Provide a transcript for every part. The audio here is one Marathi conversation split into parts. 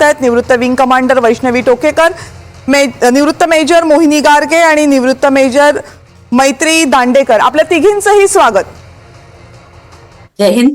आहेत निवृत्त विंग कमांडर वैष्णवी टोकेकर, निवृत्त मेजर मोहिनी गारगे आणि निवृत्त मेजर मैत्री दांडेकर. आपल्या तिघींचंही स्वागत. जय हिंद.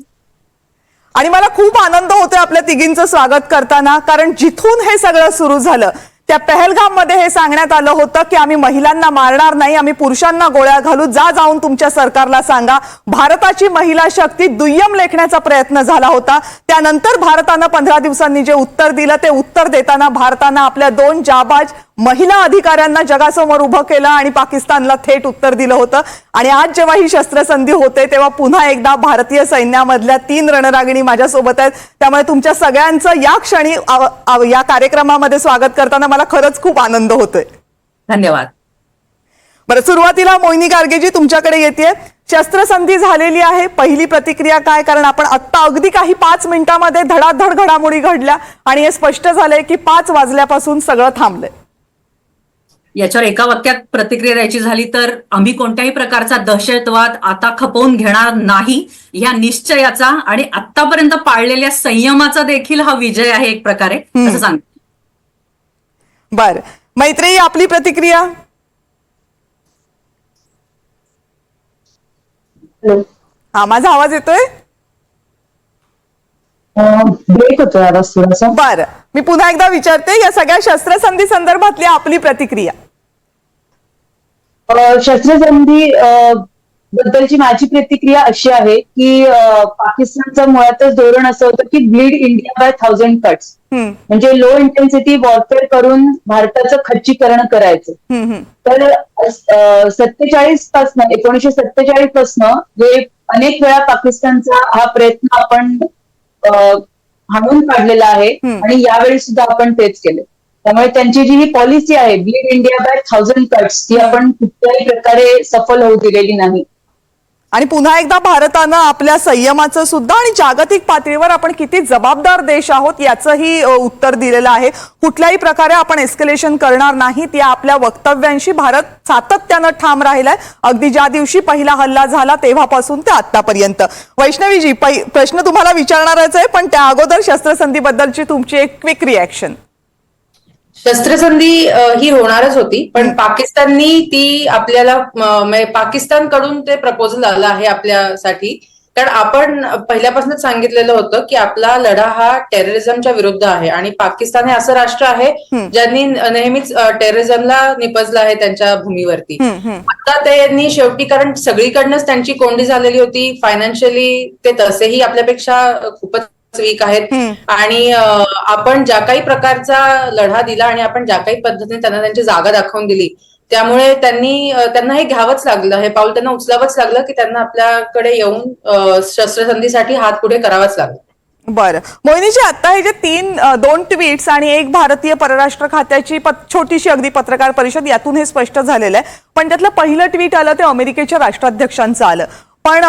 आणि मला खूप आनंद होतोय आपल्या तिघींचं स्वागत करताना, कारण जिथून हे सगळं सुरू झालं त्या पहलगाम मध्ये हे सांगण्यात आलं होतं की आम्ही महिलांना मारणार नाही, आम्ही पुरुषांना गोळ्या घालू, जाऊन तुमच्या सरकारला सांगा. भारताची महिला शक्ती दुय्यम लेखण्याचा प्रयत्न झाला होता. त्यानंतर भारतानं 15 दिवसांनी जे उत्तर दिलं ते उत्तर देताना भारतानं आपल्या 2 जाबाज महिला अधिकाऱ्यांना जगासमोर उभं केलं आणि पाकिस्तानला थेट उत्तर दिलं होतं. आणि आज जेव्हा ही शस्त्रसंधी होते तेव्हा पुन्हा एकदा भारतीय सैन्यामधल्या 3 रणरागिणी माझ्यासोबत आहेत. त्यामुळे तुमच्या सगळ्यांचं या क्षणी या कार्यक्रमामध्ये स्वागत करताना मला खरंच खूप आनंद होतोय. धन्यवाद. बरं, सुरुवातीला मोहिनी गार्गेजी तुमच्याकडे येते. शस्त्रसंधी झालेली आहे, पहिली प्रतिक्रिया काय? कारण आपण आत्ता अगदी काही 5 मिनिटांमध्ये धडाधड घडामोडी घडल्या आणि हे स्पष्ट झालंय की 5 वाजल्यापासून सगळं थांबलंय. याच्यावर एका वाक्यात प्रतिक्रिया द्यायची झाली तर आम्ही कोणत्याही प्रकारचा दहशतवाद आता खपवून घेणार नाही या निश्चयाचा आणि आतापर्यंत पाळलेल्या संयमाचा देखील हा विजय आहे एक प्रकारे, असं सांग. बर, मैत्री आपली प्रतिक्रिया. हा, माझा आवाज येतोय? ब्रेक होतोय आवाज थोडासा. बर, मी पुन्हा एकदा विचारते, या सगळ्या शस्त्रसंधी संदर्भातली आपली प्रतिक्रिया. शस्त्रसंधी बद्दलची माझी प्रतिक्रिया अशी आहे की पाकिस्तानचं मुळातच धोरण असं होतं की ब्लीड इंडिया बाय 1000 कट्स, म्हणजे लो इंटेन्सिटी वॉरफेअर करून भारताचं खच्चीकरण करायचं. तर 1947 पासून जे अनेक वेळा पाकिस्तानचा हा प्रयत्न आपण हाणून काढलेला आहे आणि यावेळी सुद्धा आपण तेच केले. त्यामुळे त्यांची जी ही पॉलिसी आहे ब्लीड इंडिया बाय 1000 कट्स, ती आपण कुठल्याही प्रकारे सफल होऊ दिलेली नाही. आणि पुन्हा एकदा भारतानं आपल्या संयमाचं सुद्धा आणि जागतिक पातळीवर आपण किती जबाबदार देश आहोत याचंही उत्तर दिलेलं आहे. कुठल्याही प्रकारे आपण एस्केलेशन करणार नाहीत या आपल्या वक्तव्यांशी भारत सातत्यानं ठाम राहिलाय, अगदी ज्या दिवशी पहिला हल्ला झाला तेव्हापासून ते आतापर्यंत. वैष्णवीजी, प्रश्न तुम्हाला विचारणारच आहे, पण त्या अगोदर शस्त्रसंधी बद्दलची तुमची एक क्विक रिॲक्शन. शस्त्रसंधी ही होणारच होती, पण पाकिस्ताननी ती आपल्याला पाकिस्तानकडून ते प्रपोजल आलं आहे आपल्यासाठी. कारण आपण पहिल्यापासूनच सांगितलेलं होतं की आपला लढा हा टेररिझमच्या विरुद्ध आहे आणि पाकिस्तान हे असं राष्ट्र आहे ज्यांनी नेहमीच टेररिझमला निपजलं आहे त्यांच्या भूमीवरती. आता त्यांनी शेवटी, कारण सगळीकडनंच त्यांची कोंडी झालेली होती, फायनान्शियली ते तसेही आपल्यापेक्षा खूपच वीक आहेत आणि आपण ज्या काही प्रकारचा लढा दिला आणि आपण ज्या काही पद्धतीने त्यांना त्यांची जागा दाखवून दिली, त्यामुळे त्यांना हे घ्यावंच लागलं, हे पाऊल त्यांना उचलावंच लागलं की त्यांना आपल्याकडे येऊन शस्त्रसंधीसाठी हात पुढे करावाच लागला. बरं, मोहिनीजी, आता हे जे 2 ट्विट्स आणि एक भारतीय परराष्ट्र खात्याची छोटीशी अगदी पत्रकार परिषद, यातून हे स्पष्ट झालेलं आहे. पण त्यातलं पहिलं ट्विट आलं ते अमेरिकेच्या राष्ट्राध्यक्षांचं आलं. पण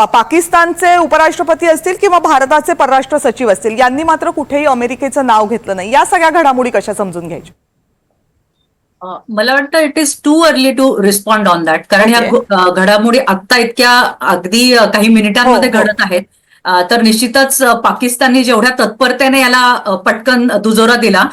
पाकिस्तानचे उपराष्ट्रपती असतील किंवा भारताचे परराष्ट्र सचिव असतील, यांनी मात्र कुठेही अमेरिकेचं नाव घेतलं नाही. या सगळ्या घडामोडी कशा समजून घ्यायच्या? मला वाटतं it is too early to respond on that, कारण ह्या घडामोडी आत्ता इतक्या अगदी काही मिनिटांमध्ये घडत आहेत. तर निश्चितच पाकिस्तानने जेवढ्या तत्परतेने याला पटकन दुजोरा दिला,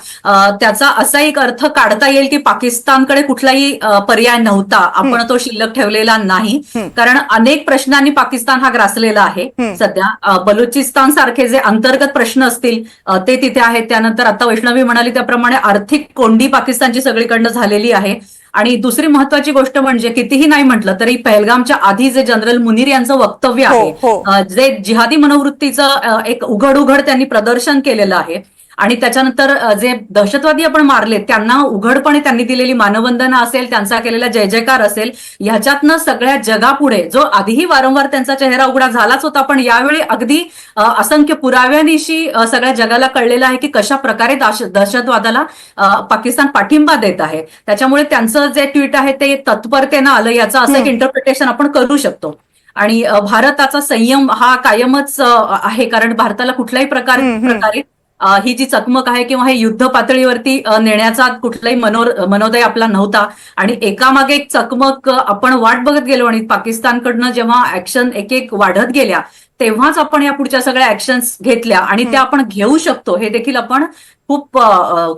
त्याचा असा एक अर्थ काढता येईल की पाकिस्तानकडे कुठलाही पर्याय नव्हता, आपण तो शिल्लक ठेवलेला नाही. कारण अनेक प्रश्नांनी पाकिस्तान हा ग्रासलेला आहे सध्या. बलुचिस्तान सारखे जे अंतर्गत प्रश्न असतील ते तिथे आहेत. त्यानंतर आता वैष्णवी म्हणाली त्याप्रमाणे आर्थिक कोंडी पाकिस्तानची सगळीकडनं झालेली आहे. आणि दुसरी महत्वाची गोष्ट म्हणजे, कितीही नाही म्हटलं तरी पहलगामच्या आधी जे जनरल मुनीर यांचं वक्तव्य आहे, जे जिहादी मनोवृत्तीचं एक उघड त्यांनी प्रदर्शन केलेलं आहे, आणि त्याच्यानंतर जे दहशतवादी आपण मारले त्यांना उघडपणे त्यांनी दिलेली मानवंदना असेल, त्यांचा केलेला जय जयकार असेल, ह्याच्यातनं सगळ्या जगापुढे, जो आधीही वारंवार त्यांचा चेहरा उघडा झालाच होता, पण यावेळी अगदी असंख्य पुराव्यांनिशी सगळ्या जगाला कळलेलं आहे की कशा प्रकारे दहशतवादाला पाकिस्तान पाठिंबा देत आहे. त्याच्यामुळे त्यांचं जे ट्विट आहे ते तत्परतेनं आलं, याचं असं एक इंटरप्रिटेशन आपण करू शकतो. आणि भारताचा संयम हा कायमच आहे, कारण भारताला कुठल्याही प्रकारे ही जी चकमक आहे किंवा हे युद्ध पातळीवरती नेण्याचा कुठलाही मनोदय आपला नव्हता. आणि एकामागे एक चकमक आपण वाट बघत गेलो आणि पाकिस्तानकडनं जेव्हा ऍक्शन एक एक वाढत गेल्या तेव्हाच आपण या पुढच्या सगळ्या ऍक्शन्स घेतल्या आणि त्या आपण घेऊ शकतो हे देखील आपण खूप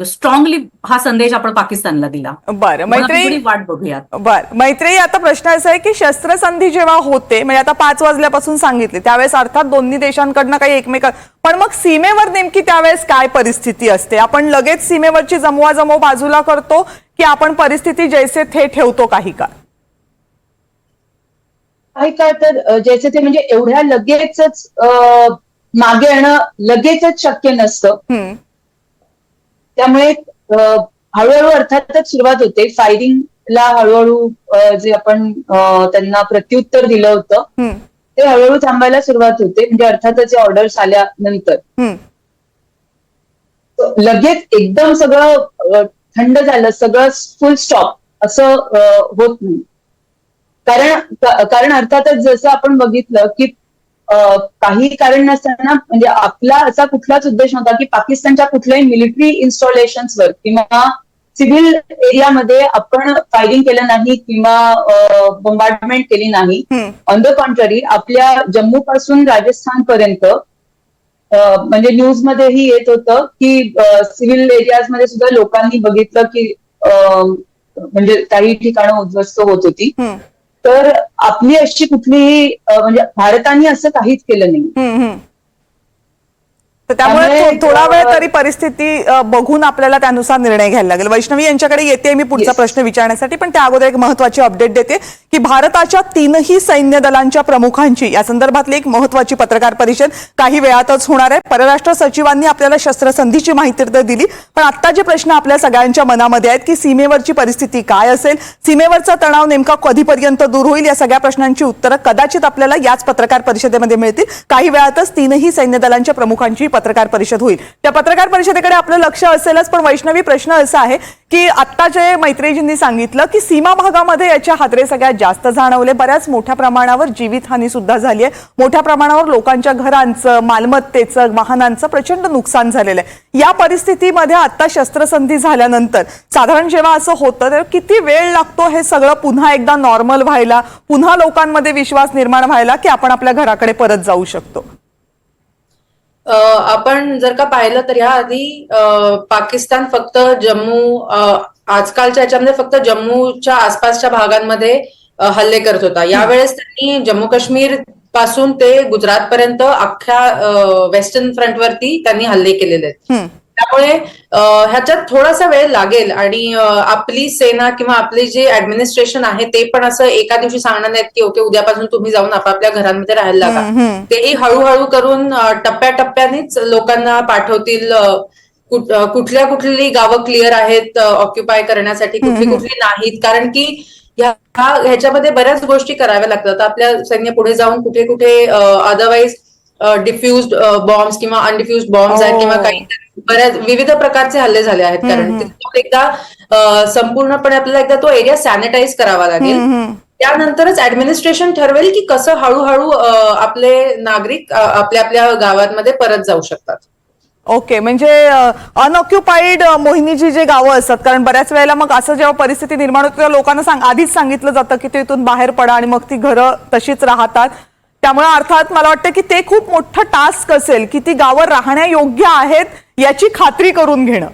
स्ट्रॉंगली हा संदेश आपण पाकिस्तानला दिला. बरं म्हणून आपण मैत्री, थोडी वाट बघूयात. बरं मैत्री, आता प्रश्न असा आहे की शस्त्रसंधी जेव्हा होते म्हणजे आता 5 वाजल्यापासून सांगितले त्यावेळेस अर्थात दोन्ही देशांकडनं काही एकमेक, पण मग सीमेवर नेमकी त्यावेळेस काय परिस्थिती असते? आपण लगेच सीमेवरची जमवाजमव बाजूला करतो की आपण परिस्थिती जैसे थे ठेवतो काही काळ? काही काळ तर ज्याचे ते म्हणजे एवढ्या लगेचच मागे येणं लगेचच शक्य नसतं. त्यामुळे हळूहळू अर्थातच सुरुवात होते. फायरिंगला हळूहळू जे आपण त्यांना प्रत्युत्तर दिलं होतं ते हळूहळू थांबायला सुरुवात होते. म्हणजे अर्थातच ऑर्डर्स आल्यानंतर लगेच एकदम सगळं थंड झालं, सगळं फुल स्टॉप असं होत नाही. कारण अर्थातच जसं आपण बघितलं की काही कारण नसताना म्हणजे आपला असा कुठलाच उद्देश नव्हता की पाकिस्तानच्या कुठल्याही मिलिटरी इन्स्टॉलेशन्सवर किंवा सिव्हिल एरियामध्ये आपण फायरिंग केलं नाही किंवा बॉम्बार्डमेंट केली नाही. ऑन द कॉन्ट्ररी आपल्या जम्मू पासून राजस्थान पर्यंत म्हणजे न्यूजमध्येही येत होतं की सिव्हिल एरियाजमध्ये सुद्धा लोकांनी बघितलं की म्हणजे काही ठिकाणं उद्ध्वस्त होत होती. तर आपली अशी कुठलीही म्हणजे भारताने असं काहीच केलं नाही. तर त्यामुळे थोडा वेळ तरी परिस्थिती बघून आपल्याला त्यानुसार निर्णय घ्यायला लागेल. वैष्णवी यांच्याकडे येते मी पुढचा प्रश्न विचारण्यासाठी, पण त्या अगोदर एक महत्वाची अपडेट देते की भारताच्या 3ही सैन्य दलांच्या प्रमुखांची या संदर्भातली एक महत्वाची पत्रकार परिषद काही वेळातच होणार आहे. परराष्ट्र सचिवांनी आपल्याला शस्त्रसंधीची माहिती तर दिली, पण आता जे प्रश्न आपल्या सगळ्यांच्या मनामध्ये आहेत की सीमेवरची परिस्थिती काय असेल, सीमेवरचा तणाव नेमका कधीपर्यंत दूर होईल, या सगळ्या प्रश्नांची उत्तरं कदाचित आपल्याला याच पत्रकार परिषदेमध्ये मिळतील. काही वेळातच 3ही सैन्य दलांच्या प्रमुखांची पत्रकार परिषद होईल. त्या पत्रकार परिषदेकडे आपलं लक्ष असेलच, पण वैष्णवी प्रश्न असा आहे की आता जे मैत्रीजींनी सांगितलं की सीमा भागामध्ये याचे हादरे सगळ्यात जास्त जाणवले, बऱ्याच मोठ्या प्रमाणावर जीवितहानी सुद्धा झाली आहे, मोठ्या प्रमाणावर लोकांच्या घरांचं, मालमत्तेचं, वाहनांचं प्रचंड नुकसान झालेलं आहे. या परिस्थितीमध्ये आता शस्त्रसंधी झाल्यानंतर साधारण जेव्हा असं होतं तेव्हा किती वेळ लागतो हे सगळं पुन्हा एकदा नॉर्मल व्हायला, पुन्हा लोकांमध्ये विश्वास निर्माण व्हायला की आपण आपल्या घराकडे परत जाऊ शकतो? आपण जर का पाहिलं तर याआधी पाकिस्तान फक्त जम्मू आजकालच्या याच्यामध्ये फक्त जम्मूच्या आसपासच्या भागांमध्ये हल्ले करत होता. यावेळेस त्यांनी जम्मू काश्मीर पासून ते गुजरात पर्यंत अख्ख्या वेस्टर्न फ्रंटवरती त्यांनी हल्ले केलेले आहेत. त्यामुळे ह्याच्यात थोडासा वेळ लागेल आणि आपली सेना किंवा आपले जे ऍडमिनिस्ट्रेशन आहे ते पण असं एका दिवशी सांगणार नाहीत की ओके उद्यापासून तुम्ही जाऊन आपापल्या घरांमध्ये राहायला लागा. तेही हळूहळू करून टप्प्याटप्प्यानेच लोकांना पाठवतील. कुठली गावं क्लिअर आहेत ऑक्युपाय करण्यासाठी, कुठली नाहीत, कारण की ह्याच्यामध्ये बऱ्याच गोष्टी कराव्या लागतात. आपल्या सैन्य पुढे जाऊन कुठे कुठे अदरवाईज डिफ्युज्ड बॉम्ब्स किंवा अनडिफ्युज्ड बॉम्ब्स आहेत किंवा काही बऱ्याच विविध प्रकारचे हल्ले झाले आहेत. कारण एकदा संपूर्णपणे आपल्याला एकदा तो एरिया सॅनिटाईज करावा लागेल. त्यानंतरच ऍडमिनिस्ट्रेशन ठरवेल की कसं हळूहळू आपले नागरिक आपल्या आपल्या गावांमध्ये परत जाऊ शकतात. ओके, म्हणजे अनऑक्युपाईड मोहिनीची जे गावं असतात, कारण बऱ्याच वेळेला मग असं जेव्हा परिस्थिती निर्माण होते तेव्हा लोकांना आधीच सांगितलं जातं की ते इथून बाहेर पडा आणि मग ती घरं तशीच राहतात. त्यामुळे अर्थात मला वाटतं की ते खूप मोठं टास्क असेल की ती गावं राहण्यायोग्य आहेत याची खात्री करून घेणं.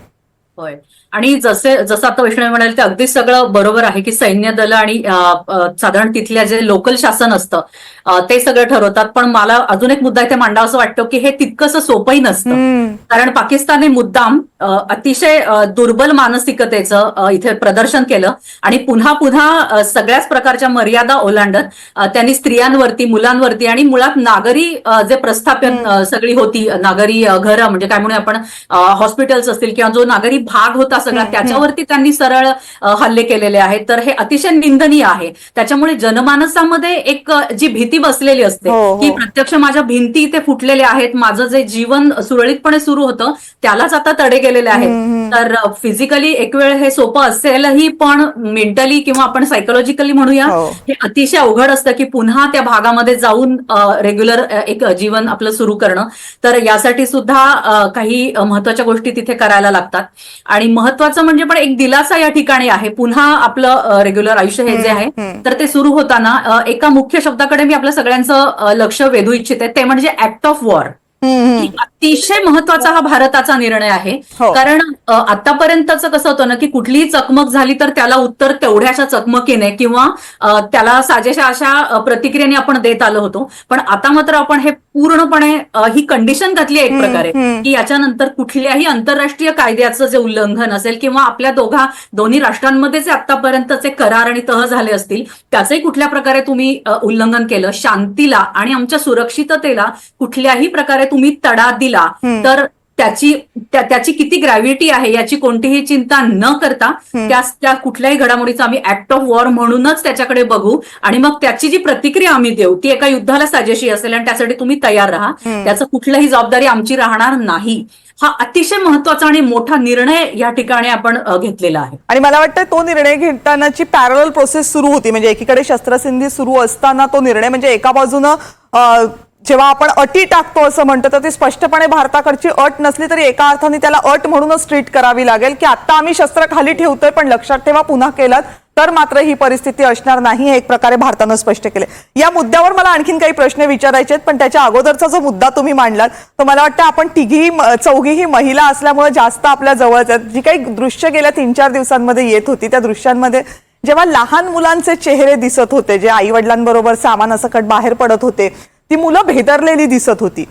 होय, आणि जसं आता वैष्णवी म्हणाले ते अगदीच सगळं बरोबर आहे की सैन्य दल आणि साधारण तिथल्या जे लोकल शासन असतं ते सगळं ठरवतात. पण मला अजून एक मुद्दा इथे मांडावा असं वाटतं की हे तितकंसं सोपंही नसतं. कारण पाकिस्तानने मुद्दाम अतिशय दुर्बल मानसिकतेचं इथे प्रदर्शन केलं आणि पुन्हा पुन्हा सगळ्याच प्रकारच्या मर्यादा ओलांडत त्यांनी स्त्रियांवरती, मुलांवरती आणि मुळात नागरी जे प्रस्थापन सगळी होती, नागरी घरं म्हणजे काय म्हणून आपण हॉस्पिटल्स असतील किंवा जो नागरी भाग होता सगळा त्याच्यावरती त्यांनी सरळ हल्ले केलेले आहेत. तर हे अतिशय निंदनीय आहे. त्याच्यामुळे जनमानसामध्ये एक जी भीती बसलेली असते की प्रत्यक्ष माझ्या भिंती इथे फुटलेल्या आहेत, माझं जे जीवन सुरळीतपणे सुरू होतं त्यालाच आता तडे गेलेले आहेत. तर फिजिकली एक वेळ हे सोपं असेलही, पण मेंटली किंवा आपण सायकोलॉजिकली म्हणूया हे अतिशय अवघड असतं की पुन्हा त्या भागामध्ये जाऊन रेग्युलर एक जीवन आपलं सुरू करणं. तर यासाठी सुद्धा काही महत्वाच्या गोष्टी तिथे करायला लागतात. आणि महत्वाचं म्हणजे पण एक दिलासा या ठिकाणी आहे. पुन्हा आपलं रेग्युलर आयुष्य हे जे आहे तर ते सुरू होताना एका मुख्य शब्दाकडे मी आपल्या सगळ्यांचं लक्ष वेधू इच्छिते, ते म्हणजे ऍक्ट ऑफ वॉर. की अतिशय महत्वाचा हा भारताचा निर्णय आहे. हो. कारण आतापर्यंतचं कसं होतं ना, की कुठलीही चकमक झाली तर त्याला उत्तर तेवढ्याशा चकमकीने किंवा त्याला साजेशा अशा प्रतिक्रियेने आपण देत आलो होतो. पण आता मात्र आपण हे पूर्णपणे ही कंडिशन घातली आहे एक प्रकारे, की याच्यानंतर कुठल्याही आंतरराष्ट्रीय कायद्याचं जे उल्लंघन असेल किंवा आपल्या दोन्ही राष्ट्रांमध्ये जे आतापर्यंतचे करार आणि तह झाले असतील त्याचंही कुठल्या प्रकारे तुम्ही उल्लंघन केलं, शांतीला आणि आमच्या सुरक्षिततेला कुठल्याही प्रकारे तुम्ही तडा दिला तर त्याची किती ग्रॅव्हिटी आहे याची कोणतीही चिंता न करता त्या कुठल्याही घडामोडीचा आम्ही ऍक्ट ऑफ वॉर म्हणूनच त्याच्याकडे बघू आणि मग त्याची जी प्रतिक्रिया आम्ही देऊ ती एका युद्धाला साजेशी असेल आणि त्यासाठी तुम्ही तयार राहा. त्याचं कुठल्याही जबाबदारी आमची राहणार नाही. हा अतिशय महत्वाचा आणि मोठा निर्णय या ठिकाणी आपण घेतलेला आहे. आणि मला वाटतं तो निर्णय घेतानाची पॅरलल प्रोसेस सुरू होती. म्हणजे एकीकडे शस्त्रसंधी सुरू असताना तो निर्णय म्हणजे एका बाजूनं जेव्हा आपण अटी टाकतो असं म्हणतो तर ती स्पष्टपणे भारताकडची अट नसली तरी एका अर्थाने त्याला अट म्हणूनच ट्रीट करावी लागेल की आता आम्ही शस्त्र खाली ठेवतोय पण लक्षात ठेवा पुन्हा केलं तर मात्र ही परिस्थिती असणार नाही हे एक प्रकारे भारतानं स्पष्ट केले. या मुद्द्यावर मला आणखीन काही प्रश्न विचारायचे आहेत पण त्याच्या अगोदरचा जो मुद्दा तुम्ही मांडलात तो मला वाटतं आपण चौघीही महिला असल्यामुळे जास्त आपल्या जवळच आहेत. जी काही दृश्य गेल्या 3-4 दिवसांमध्ये येत होती त्या दृश्यांमध्ये जेव्हा लहान मुलांचे चेहरे दिसत होते जे आई वडिलांबरोबर सामानासकट बाहेर पडत होते ती मुलं भेदरलेली दिसत होती.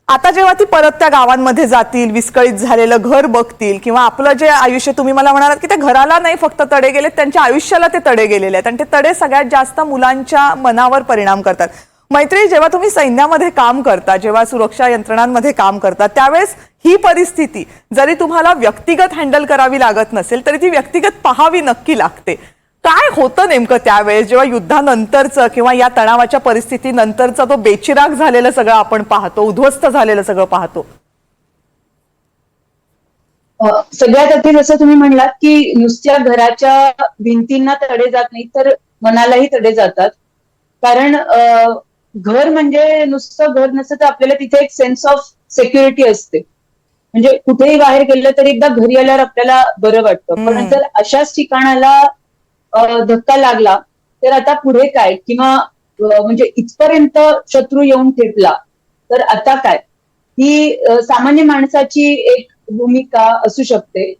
आता जेव्हा ती परत त्या गावांमध्ये जातील, विस्कळीत झालेलं घर बघतील किंवा आपलं जे आयुष्य तुम्ही मला म्हणालात की त्या घराला नाही फक्त तडे गेलेत त्यांच्या आयुष्याला ते तडे गेलेले आहेत आणि ते तडे सगळ्यात जास्त मुलांच्या मनावर परिणाम करतात. मैत्री, जेव्हा तुम्ही सैन्यामध्ये काम करता, जेव्हा सुरक्षा यंत्रणांमध्ये काम करता त्यावेळेस ही परिस्थिती जरी तुम्हाला व्यक्तिगत हँडल करावी लागत नसेल तरी ती व्यक्तिगत पाहावी नक्की लागते. काय होतं नेमकं त्यावेळेस जेव्हा युद्धानंतरचं किंवा या तणावाच्या परिस्थितीनंतरचा तो बेचिराग झालेलं सगळं आपण पाहतो, उद्ध्वस्त झालेलं सगळं पाहतो? सगळ्यात आधी जसं तुम्ही म्हणलात की नुसत्या घराच्या भिंतींना तडे जात नाही तर मनालाही तडे जातात. कारण घर म्हणजे नुसतं घर नसतं तर आपल्याला तिथे एक सेन्स ऑफ सिक्युरिटी असते. म्हणजे कुठेही बाहेर गेलं तरी एकदा घरी आल्यावर आपल्याला बरं वाटतं. पण जर अशाच ठिकाणाला धक्का लागला तर आता पुढे काय किंवा म्हणजे इथपर्यंत शत्रू येऊन ठेपला तर आता काय, ही सामान्य माणसाची एक भूमिका असू शकते.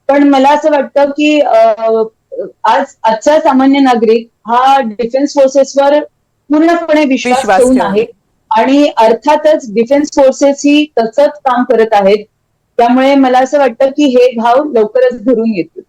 पण मला असं वाटतं की आजचा सामान्य नागरिक हा डिफेन्स फोर्सेसवर पूर्णपणे विश्वास ठेवून आहे आणि अर्थातच डिफेन्स फोर्सेस ही तसंच काम करत आहेत. त्यामुळे मला असं वाटतं की हे घाव लवकरच भरून येतील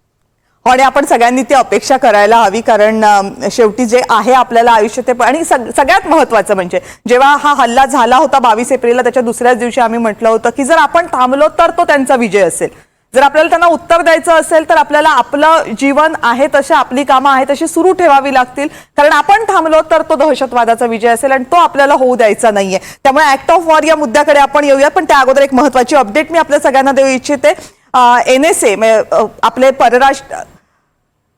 आणि आपण सगळ्यांनी ती अपेक्षा करायला हवी. कारण शेवटी जे आहे आपल्याला आयुष्य ते आणि सगळ्यात महत्वाचं म्हणजे जेव्हा हा हल्ला झाला होता 22 एप्रिलला त्याच्या दुसऱ्याच दिवशी आम्ही म्हटलं होतं की जर आपण थांबलो तर तो त्यांचा विजय असेल. जर आपल्याला त्यांना उत्तर द्यायचं असेल तर आपल्याला आपलं जीवन आहे तसे आपली कामं आहे तशी सुरू ठेवावी लागतील. कारण आपण थांबलो तर तो दहशतवादाचा विजय असेल आणि तो आपल्याला होऊ द्यायचा नाहीये. त्यामुळे ऍक्ट ऑफ वॉर या मुद्द्याकडे आपण येऊया. पण त्या अगोदर एक महत्वाची अपडेट मी आपल्या सगळ्यांना देऊ इच्छिते. NSA आपले परराष्ट्र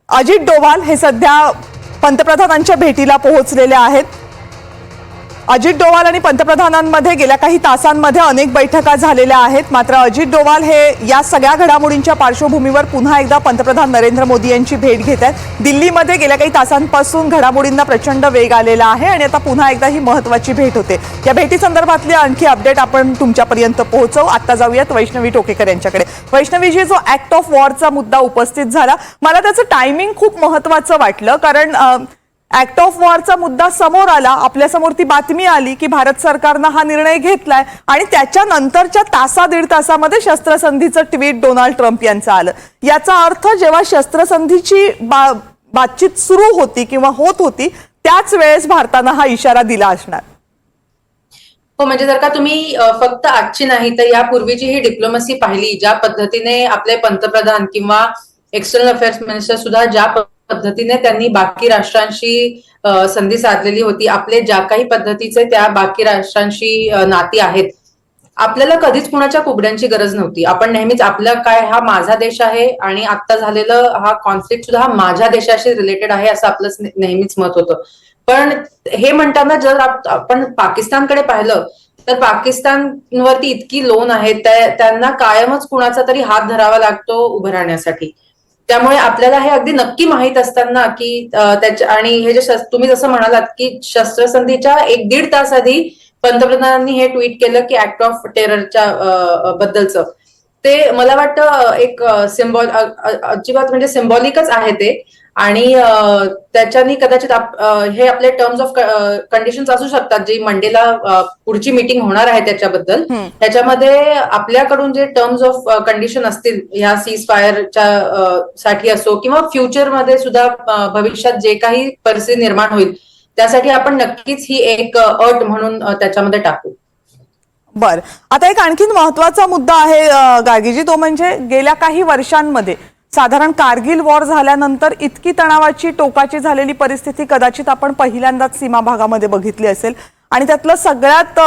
अजित डोवाल हे सध्या पंतप्रधानांच्या भेटीला पोहोचलेले आहेत. अजित डोवाल आणि पंतप्रधानांमध्ये गेल्या काही तासांमध्ये अनेक बैठका झालेल्या आहेत. मात्र अजित डोवाल हे या सगळ्या घडामोडींच्या पार्श्वभूमीवर पुन्हा एकदा पंतप्रधान नरेंद्र मोदी यांची भेट घेत आहेत. दिल्लीमध्ये गेल्या काही तासांपासून घडामोडींना प्रचंड वेग आलेला आहे आणि आता पुन्हा एकदा ही महत्वाची भेट होते. या भेटीसंदर्भातली आणखी अपडेट आपण तुमच्यापर्यंत पोहोचवू. आता जाऊयात वैष्णवी टोकेकर यांच्याकडे. वैष्णवीजी, जो ऍक्ट ऑफ वॉरचा मुद्दा उपस्थित झाला मला त्याचं टायमिंग खूप महत्वाचं वाटलं. कारण ऍक्ट ऑफ वॉरचा मुद्दा समोर आला, आपल्यासमोर ती बातमी आली की भारत सरकारनं हा निर्णय घेतलाय आणि त्याच्यानंतरच्या 1-1.5 तासामध्ये शस्त्रसंधीचं ट्विट डोनाल्ड ट्रम्प यांचं आलं. याचा अर्थ जेव्हा शस्त्रसंधीची बातचीत सुरू होती किंवा होत होती त्याच वेळेस भारतानं हा इशारा दिला असणार. हो, म्हणजे जर का तुम्ही फक्त आजची नाही तर यापूर्वीची ही डिप्लोमसी पाहिली, ज्या पद्धतीने आपले पंतप्रधान किंवा एक्सटर्नल अफेअर्स मिनिस्टर सुद्धा ज्या पद्धतीने त्यांनी बाकी राष्ट्रांशी संधी साधलेली होती, आपले ज्या काही पद्धतीचे त्या बाकी राष्ट्रांशी नाती आहेत, आपल्याला कधीच कुणाच्या कुबड्यांची गरज नव्हती. आपण नेहमीच आपलं काय हा माझा देश आहे आणि आता झालेलं हा कॉन्फ्लिक्ट सुद्धा हा माझ्या देशाशी रिलेटेड आहे असं आपलं नेहमीच मत होतं. पण हे म्हणताना जर आपण पाकिस्तानकडे पाहिलं तर पाकिस्तानवरती इतकी लोन आहे, त्यांना कायमच कुणाचा तरी हात धरावा लागतो उभं राहण्यासाठी. त्यामुळे आपल्याला हे अगदी नक्की माहीत असताना की त्याच्या, आणि हे जे तुम्ही जसं म्हणालात की शस्त्रसंधीच्या 1-1.5 तास आधी पंतप्रधानांनी हे ट्विट केलं की ऍक्ट ऑफ टेररच्या बद्दलचं, ते मला वाटतं एक अजिबात म्हणजे सिम्बॉलिकच आहे ते. आणि त्याच्यानी कदाचित हे आपले टर्म्स ऑफ कंडिशन्स असू शकतात, जी मंडेला पुढची मीटिंग होणार आहे त्याच्याबद्दल. त्याच्यामध्ये आपल्याकडून जे टर्म्स ऑफ कंडिशन असतील ह्या सीज फायरच्या साठी असो, किंवा फ्युचरमध्ये सुद्धा भविष्यात जे काही परिस्थिती निर्माण होईल त्यासाठी आपण नक्कीच ही एक अट म्हणून त्याच्यामध्ये टाकू. बर, आता एक आणखीन महत्वाचा मुद्दा आहे गार्गीजी, तो म्हणजे गेल्या काही वर्षांमध्ये साधारण कारगिल वॉर झाल्यानंतर इतकी तणावाची टोकाची झालेली परिस्थिती कदाचित आपण पहिल्यांदाच सीमा भागामध्ये बघितली असेल. आणि त्यातलं सगळ्यात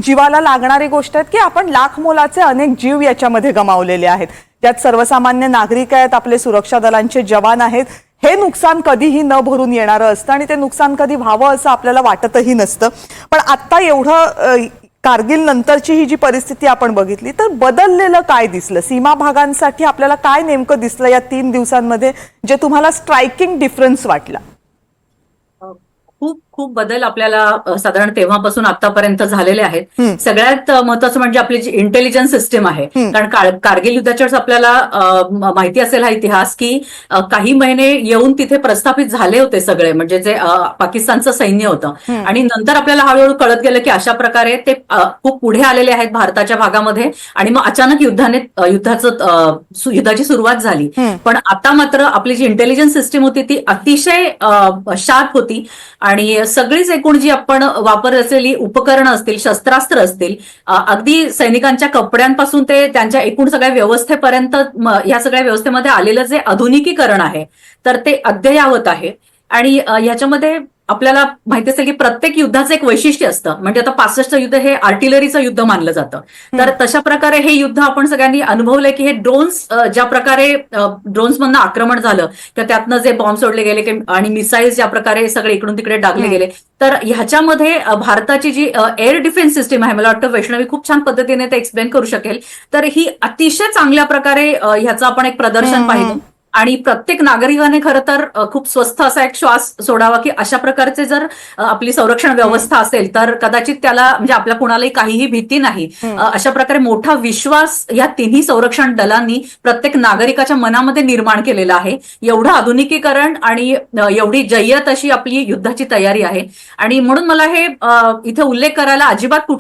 जीवाला लागणारी गोष्ट आहे की आपण लाख मोलाचे अनेक जीव याच्यामध्ये गमावलेले आहेत, ज्यात सर्वसामान्य नागरिक आहेत, आपले सुरक्षा दलांचे जवान आहेत. हे नुकसान कधीही न भरून येणारं असतं आणि ते नुकसान कधी व्हावं असं आपल्याला वाटतही नसतं. पण आता एवढं कारगिल नंतरची ही जी परिस्थिती आपण बघितली तर बदललेलं काय दिसलं सीमा भागांसाठी, आपल्याला काय नेमकं दिसलं या 3 दिवसांमध्ये जे तुम्हाला स्ट्रायकिंग डिफरन्स वाटला? खूप खूप बदल आपल्याला साधारण तेव्हापासून आतापर्यंत झालेले आहेत. सगळ्यात महत्वाचं म्हणजे आपली जी इंटेलिजन्स सिस्टीम आहे, कारण कारगिल युद्धाच्या आपल्याला माहिती असेल हा इतिहास की काही महिने येऊन तिथे प्रस्थापित झाले होते सगळे, म्हणजे जे पाकिस्तानचं सैन्य होतं. आणि नंतर आपल्याला हळूहळू कळत गेलं की अशा प्रकारे ते खूप पुढे आलेले आहेत भारताच्या भागामध्ये, आणि मग अचानक युद्धाची सुरुवात झाली. पण आता मात्र आपली जी इंटेलिजन्स सिस्टीम होती ती अतिशय शार्प होती, आणि सगळीच एकूण जी आपण वापरत असलेली उपकरणं असतील, शस्त्रास्त्र असतील, अगदी सैनिकांच्या कपड्यांपासून ते त्यांच्या एकूण सगळ्या व्यवस्थेपर्यंत, या सगळ्या व्यवस्थेमध्ये आलेलं जे आधुनिकीकरण आहे तर ते अद्ययावत आहे. आणि ह्याच्यामध्ये आपल्याला माहिती असेल की प्रत्येक युद्धाचं एक वैशिष्ट्य असतं. म्हणजे आता 65चं युद्ध हे आर्टिलरीचं युद्ध मानलं जातं, तर तशा प्रकारे हे युद्ध आपण सगळ्यांनी अनुभवलंय की हे ड्रोन्स, ज्या प्रकारे ड्रोन्समधनं आक्रमण झालं तर त्यातनं जे बॉम्ब सोडले गेले आणि मिसाईल्स ज्या प्रकारे सगळे इकडून तिकडे डागले गेले, तर ह्याच्यामध्ये भारताची जी एअर डिफेन्स सिस्टीम आहे, मला वाटतं वैष्णवी खूप छान पद्धतीने ते एक्सप्लेन करू शकेल. तर ही अतिशय चांगल्या प्रकारे ह्याचं आपण एक प्रदर्शन पाहिलं, आणि प्रत्येक नागरिकाने खरं तर खूप स्वस्थ असा एक श्वास सोडावा की अशा प्रकारचे जर आपली संरक्षण व्यवस्था असेल तर कदाचित त्याला, म्हणजे आपल्या कुणालाही काहीही भीती नाही. अशा प्रकारे मोठा विश्वास या तिन्ही संरक्षण दलांनी प्रत्येक नागरिकाच्या मनामध्ये निर्माण केलेला आहे. एवढं आधुनिकीकरण आणि एवढी जय्यत अशी आपली युद्धाची तयारी आहे. आणि म्हणून मला हे इथे उल्लेख करायला अजिबात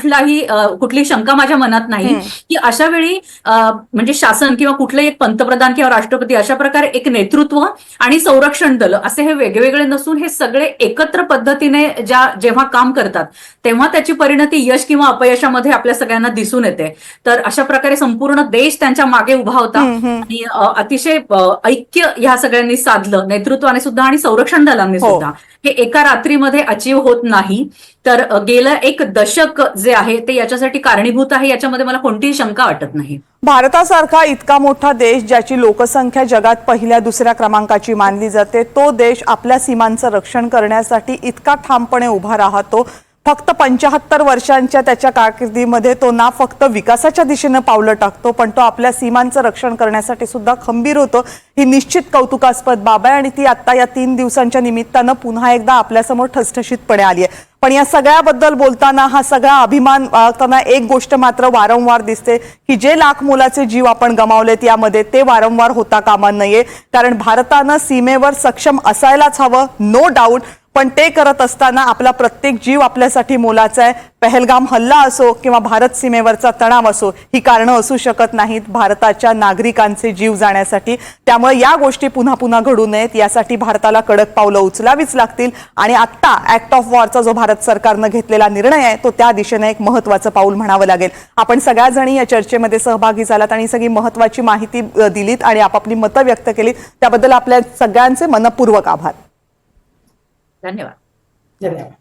कुठली शंका माझ्या मनात नाही की अशा वेळी म्हणजे शासन किंवा कुठलेही एक पंतप्रधान किंवा राष्ट्रपती अशा प्रकारे एक नेतृत्व आणि संरक्षण दल असे हे वेगवेगळे नसून हे सगळे एकत्र पद्धतीने जेव्हा काम करतात तेव्हा त्याची परिणती यश किंवा अपयशामध्ये आपल्या सगळ्यांना दिसून येते. तर अशा प्रकारे संपूर्ण देश त्यांच्या मागे उभा होता आणि अतिशय ऐक्य ह्या सगळ्यांनी साधलं, नेतृत्वाने सुद्धा आणि संरक्षण दलांनी सुद्धा. हे एका रात्रीमध्ये अचीव होत नाही, तर गेलं 1 दशक जे आहे ते याच्यासाठी कारणीभूत आहे, याच्यामध्ये मला कोणतीही शंका वाटत नाही. भारतासारखा इतका मोठा देश ज्याची लोकसंख्या जगात 1-2 क्रमांकाची मानली जाते, तो देश आपल्या सीमांचं रक्षण करण्यासाठी इतका ठामपणे उभा राहतो. फक्त 75 वर्षांच्या त्याच्या कारकिर्दीमध्ये तो ना फक्त विकासाच्या दिशेनं पावलं टाकतो, पण तो आपल्या सीमांचं रक्षण करण्यासाठी सुद्धा खंबीर होतो. ही निश्चित कौतुकास्पद बाब आहे आणि ती आता या 3 दिवसांच्या निमित्तानं पुन्हा एकदा आपल्यासमोर ठसठशीतपणे आली आहे. पण या सगळ्याबद्दल बोलताना, हा सगळा अभिमान बाळगताना एक गोष्ट मात्र वारंवार दिसते की जे लाख मोलाचे जीव आपण गमावलेत यामध्ये ते वारंवार होता कामा नये. कारण भारतानं सीमेवर सक्षम असायलाच हवं, नो डाऊट, पण ते करत असताना आपला प्रत्येक जीव आपल्यासाठी मोलाचा आहे. पहलगाम हल्ला असो किंवा भारत सीमेवरचा तणाव असो, ही कारणं असू शकत नाहीत भारताच्या नागरिकांचे जीव जाण्यासाठी. त्यामुळे या गोष्टी पुन्हा पुन्हा घडू नयेत यासाठी भारताला कडक पावलं उचलावीच लागतील. आणि आता ऍक्ट ऑफ वॉरचा जो भारत सरकारनं घेतलेला निर्णय आहे तो त्या दिशेने एक महत्वाचं पाऊल म्हणावं लागेल. आपण सगळ्याजणी या चर्चेमध्ये सहभागी झालात आणि सगळी महत्वाची माहिती दिलीत आणि आपापली मतं व्यक्त केलीत, त्याबद्दल आपल्या सगळ्यांचे मनपूर्वक आभार. धन्यवाद. धन्यवाद.